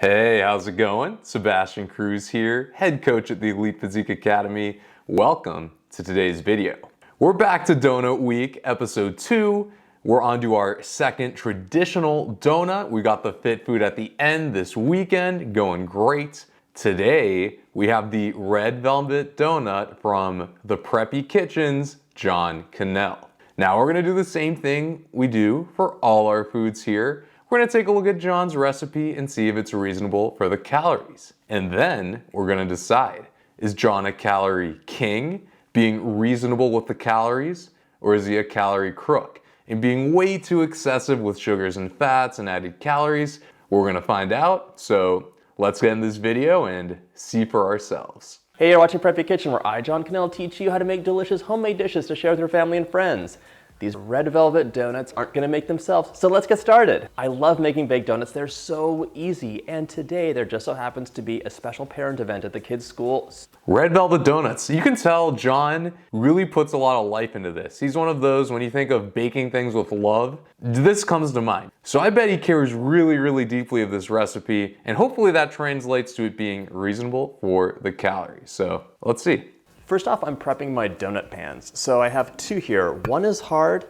Hey, how's it going? Sebastian Cruz here, head coach at the Elite Physique Academy. Welcome to today's video. We're back to Donut Week, episode 2. We're on to our second traditional donut. We got the fit food at the end this weekend, going great. Today, we have the red velvet donut from the Preppy Kitchen's John Cannell. Now we're gonna do the same thing we do for all our foods here. We're gonna take a look at John's recipe and see if it's reasonable for the calories. And then we're gonna decide, is John a calorie king, being reasonable with the calories, or is he a calorie crook and being way too excessive with sugars and fats and added calories? We're gonna find out, so let's get in this video and see for ourselves. Hey, you're watching Preppy Kitchen, where I, John Cannell, teach you how to make delicious homemade dishes to share with your family and friends. These red velvet donuts aren't gonna make themselves, so let's get started. I love making baked donuts, they're so easy, and today there just so happens to be a special parent event at the kids' school. Red velvet donuts. You can tell John really puts a lot of life into this. He's one of those, when you think of baking things with love, this comes to mind. So I bet he cares really, really deeply of this recipe, and hopefully that translates to it being reasonable for the calories. So let's see. First off, I'm prepping my donut pans. So I have two here. One is hard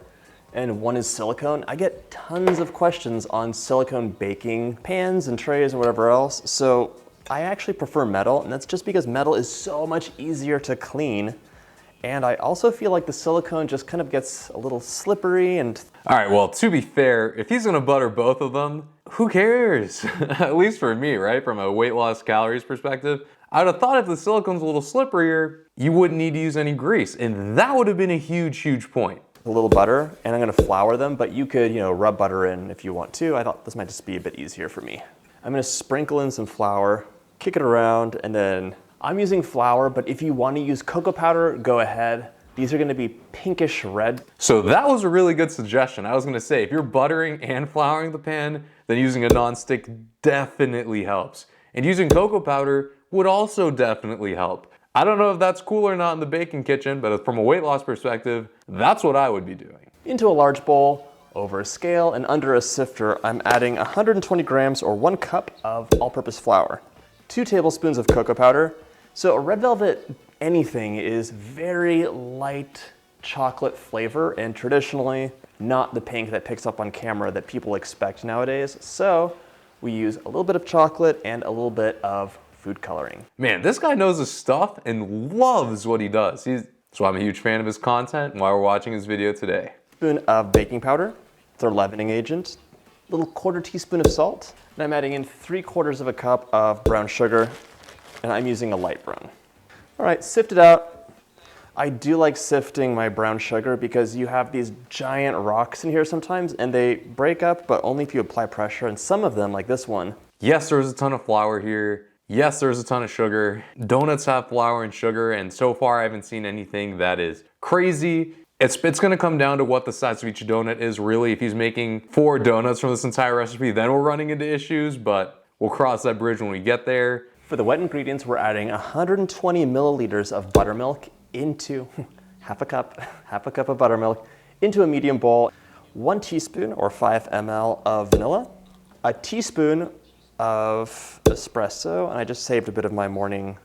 and one is silicone. I get tons of questions on silicone baking pans and trays and whatever else. So I actually prefer metal, and that's just because metal is so much easier to clean. And I also feel like the silicone just kind of gets a little slippery and... All right, well, to be fair, if he's gonna butter both of them, who cares? At least for me, right? From a weight loss calories perspective, I would have thought if the silicone's a little slipperier, you wouldn't need to use any grease. And that would have been a huge, huge point. A little butter, and I'm gonna flour them, but you could, rub butter in if you want to. I thought this might just be a bit easier for me. I'm gonna sprinkle in some flour, kick it around, and then I'm using flour, but if you wanna use cocoa powder, go ahead. These are gonna be pinkish red. So that was a really good suggestion. I was gonna say, if you're buttering and flouring the pan, then using a non-stick definitely helps. And using cocoa powder would also definitely help. I don't know if that's cool or not in the baking kitchen, but from a weight loss perspective, that's what I would be doing. Into a large bowl, over a scale, and under a sifter, I'm adding 120 grams or 1 cup of all-purpose flour, 2 tablespoons of cocoa powder. So a red velvet anything is very light chocolate flavor, and traditionally not the pink that picks up on camera that people expect nowadays. So we use a little bit of chocolate and a little bit of food coloring. Man, this guy knows his stuff and loves what he does. So I'm a huge fan of his content and why we're watching his video today. Spoon of baking powder, it's our leavening agent, a little 1/4 teaspoon of salt, and I'm adding in 3/4 of a cup of brown sugar, and I'm using a light brown. All right, sift it out. I do like sifting my brown sugar because you have these giant rocks in here sometimes, and they break up, but only if you apply pressure, and some of them, like this one. Yes, there's a ton of flour here. Yes, there's a ton of sugar. Donuts have flour and sugar, and so far I haven't seen anything that is crazy. It's gonna come down to what the size of each donut is, really. If he's making 4 donuts from this entire recipe, then we're running into issues, but we'll cross that bridge when we get there. For the wet ingredients, we're adding 120 milliliters of buttermilk into half a cup of buttermilk into a medium bowl, 1 teaspoon or 5 ml of vanilla, a teaspoon of espresso, and I just saved a bit of my morning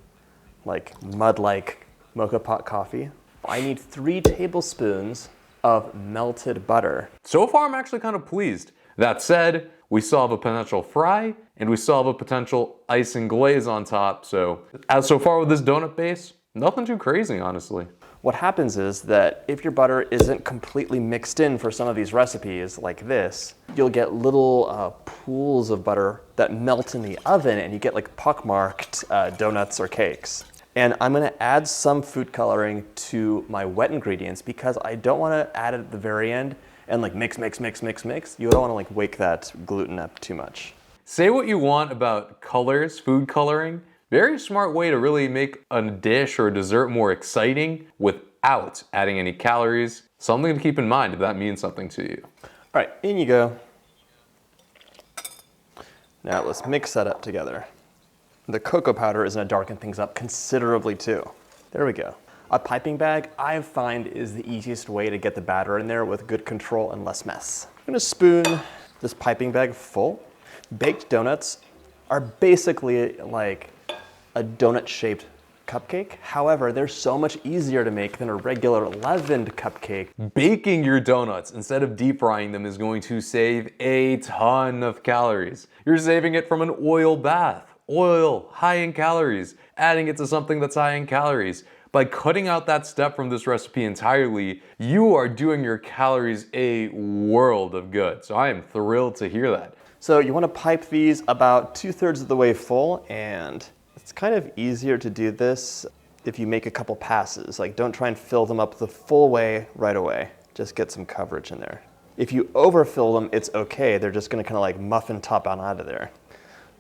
mud-like mocha pot coffee. I need 3 tablespoons of melted butter. So far, I'm actually kind of pleased. That said, we still have a potential fry, and we still have a potential ice and glaze on top. So far with this donut base, nothing too crazy, honestly. What happens is that if your butter isn't completely mixed in for some of these recipes like this, you'll get little pools of butter that melt in the oven, and you get like pockmarked donuts or cakes. And I'm gonna add some food coloring to my wet ingredients because I don't wanna add it at the very end and like mix. You don't wanna wake that gluten up too much. Say what you want about colors, food coloring. Very smart way to really make a dish or a dessert more exciting without adding any calories. Something to keep in mind if that means something to you. All right, in you go. Now let's mix that up together. The cocoa powder is gonna darken things up considerably too. There we go. A piping bag, I find, is the easiest way to get the batter in there with good control and less mess. I'm gonna spoon this piping bag full. Baked donuts are basically like a donut-shaped cupcake. However, they're so much easier to make than a regular leavened cupcake. Baking your donuts instead of deep frying them is going to save a ton of calories. You're saving it from an oil bath. Oil, high in calories. Adding it to something that's high in calories. By cutting out that step from this recipe entirely, you are doing your calories a world of good. So I am thrilled to hear that. So you want to pipe these about 2/3 of the way full, and it's kind of easier to do this if you make a couple passes. Like, don't try and fill them up the full way right away. Just get some coverage in there. If you overfill them, it's okay. They're just gonna kind of like muffin top on out of there.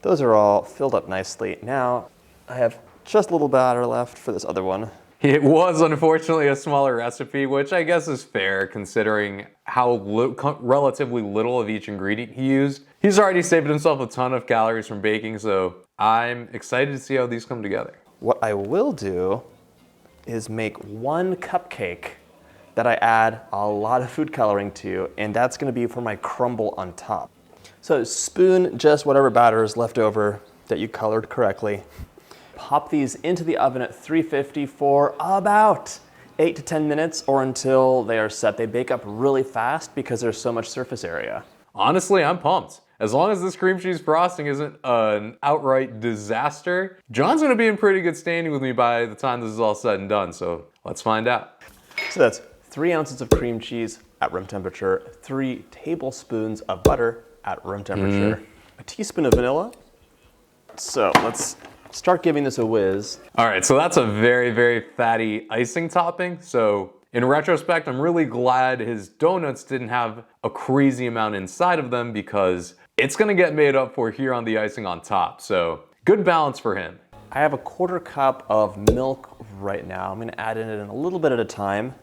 Those are all filled up nicely. Now, I have just a little batter left for this other one. It was unfortunately a smaller recipe, which I guess is fair considering how relatively little of each ingredient he used. He's already saved himself a ton of calories from baking, so I'm excited to see how these come together. What I will do is make one cupcake that I add a lot of food coloring to, and that's gonna be for my crumble on top. So spoon just whatever batter is left over that you colored correctly. Pop these into the oven at 350 for about 8 to 10 minutes or until they are set. They bake up really fast because there's so much surface area. Honestly, I'm pumped. As long as this cream cheese frosting isn't an outright disaster, John's gonna be in pretty good standing with me by the time this is all said and done, so let's find out. So that's 3 ounces of cream cheese at room temperature, 3 tablespoons of butter at room temperature, a teaspoon of vanilla. So let's start giving this a whiz. All right, so that's a very, very fatty icing topping. So in retrospect, I'm really glad his donuts didn't have a crazy amount inside of them because it's gonna get made up for here on the icing on top. So good balance for him. I have a 1/4 cup of milk right now. I'm gonna add in a little bit at a time.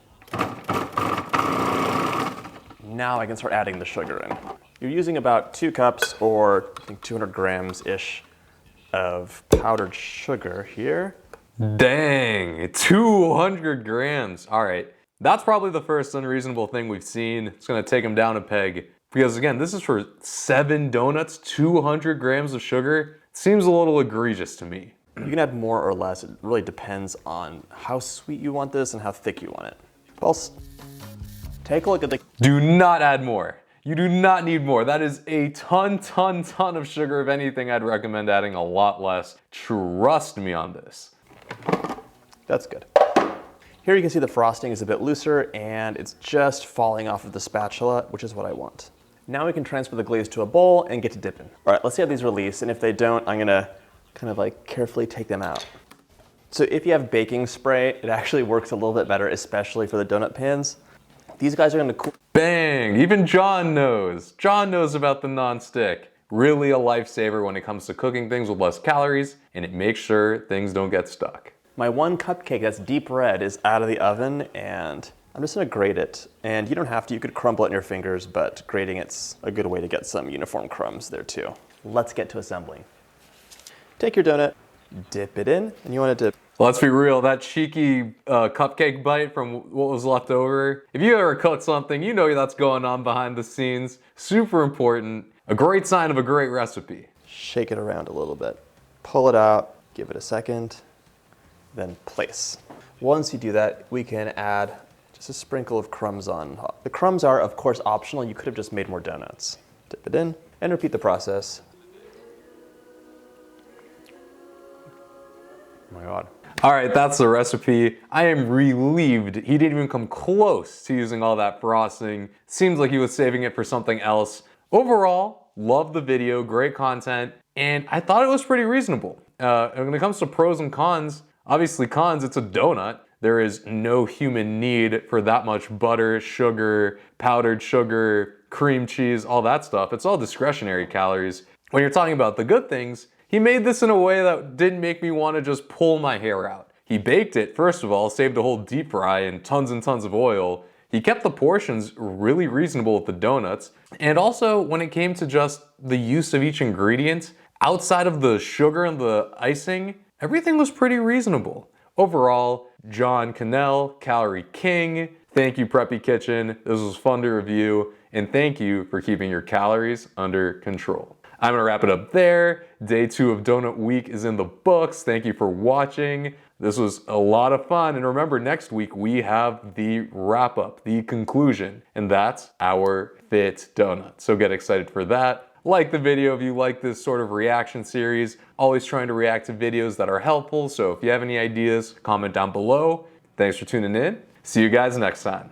Now I can start adding the sugar in. You're using about 2 cups or I think 200 grams-ish of powdered sugar here. Dang, 200 grams. All right, that's probably the first unreasonable thing we've seen. It's gonna take him down a peg. Because again, this is for 7 donuts, 200 grams of sugar. Seems a little egregious to me. You can add more or less. It really depends on how sweet you want this and how thick you want it. Well, take a look at the... Do not add more. You do not need more. That is a ton of sugar. If anything, I'd recommend adding a lot less. Trust me on this. That's good. Here you can see the frosting is a bit looser and it's just falling off of the spatula, which is what I want. Now we can transfer the glaze to a bowl and get to dipping. All right, let's see how these release, and if they don't, I'm gonna kind of like carefully take them out. So if you have baking spray, it actually works a little bit better, especially for the donut pans. These guys are gonna cool. Bang, even John knows. John knows about the non-stick. Really a lifesaver when it comes to cooking things with less calories, and it makes sure things don't get stuck. My one cupcake that's deep red is out of the oven, and I'm just gonna grate it. And you don't have to, you could crumble it in your fingers, but grating it's a good way to get some uniform crumbs there too. Let's get to assembling. Take your donut, dip it in, and you wanna dip. Let's be real, that cheeky cupcake bite from what was left over. If you ever cook something, you know that's going on behind the scenes. Super important. A great sign of a great recipe. Shake it around a little bit. Pull it out, give it a second, then place. Once you do that, we can add just a sprinkle of crumbs on top. The crumbs are, of course, optional. You could have just made more donuts. Dip it in and repeat the process. Oh my God. All right, that's the recipe. I am relieved he didn't even come close to using all that frosting. Seems like he was saving it for something else. Overall, love the video, great content, and I thought it was pretty reasonable. And when it comes to pros and cons, obviously cons, it's a donut. There is no human need for that much butter, sugar, powdered sugar, cream cheese, all that stuff. It's all discretionary calories. When you're talking about the good things, he made this in a way that didn't make me want to just pull my hair out. He baked it, first of all, saved a whole deep fry and tons of oil. He kept the portions really reasonable with the donuts. And also, when it came to just the use of each ingredient, outside of the sugar and the icing, everything was pretty reasonable. Overall, John Cannell, Calorie King. Thank you, Preppy Kitchen. This was fun to review. And thank you for keeping your calories under control. I'm gonna wrap it up there. Day 2 of Donut Week is in the books. Thank you for watching. This was a lot of fun. And remember, next week we have the wrap up, the conclusion, and that's our fit donut. So get excited for that. Like the video if you like this sort of reaction series. Always trying to react to videos that are helpful. So if you have any ideas, comment down below. Thanks for tuning in. See you guys next time.